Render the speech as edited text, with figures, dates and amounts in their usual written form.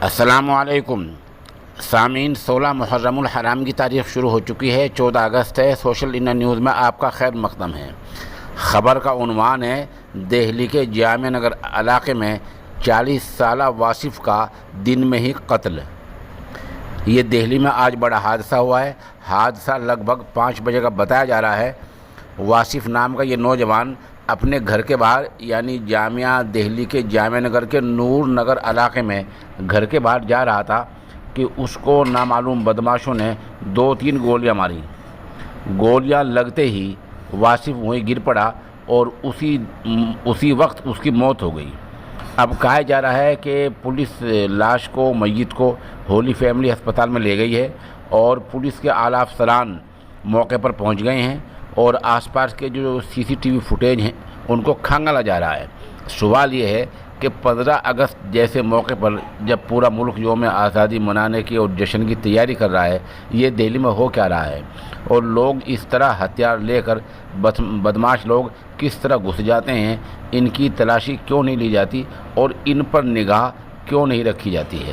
السلام علیکم سامعین، 16 محرم الحرام کی تاریخ شروع ہو چکی ہے۔ 14 اگست ہے۔ سوشل انڈیا نیوز میں آپ کا خیر مقدم ہے۔ خبر کا عنوان ہے دہلی کے جامعہ نگر علاقے میں 40 سالہ واصف کا دن میں ہی قتل۔ یہ دہلی میں آج بڑا حادثہ ہوا ہے۔ حادثہ لگ بھگ 5 بجے کا بتایا جا رہا ہے۔ واصف نام کا یہ نوجوان اپنے گھر کے باہر یعنی جامعہ دہلی کے جامعہ نگر کے نور نگر علاقے میں گھر کے باہر جا رہا تھا کہ اس کو نامعلوم بدماشوں نے 2-3 گولیاں ماری۔ گولیاں لگتے ہی واصف وہیں گر پڑا اور اسی وقت اس کی موت ہو گئی۔ اب کہا جا رہا ہے کہ پولیس لاش کو میت کو ہولی فیملی ہسپتال میں لے گئی ہے اور پولیس کے اعلیٰ افسران موقع پر پہنچ گئے ہیں اور آس پاس کے جو CCTV فوٹیج ہیں ان کو کھنگالا جا رہا ہے۔ سوال یہ ہے کہ 15 اگست جیسے موقع پر جب پورا ملک یوم آزادی منانے کی اور جشن کی تیاری کر رہا ہے، یہ دہلی میں ہو کیا رہا ہے؟ اور لوگ اس طرح ہتھیار لے کر بدماش لوگ کس طرح گھس جاتے ہیں؟ ان کی تلاشی کیوں نہیں لی جاتی اور ان پر نگاہ کیوں نہیں رکھی جاتی ہے؟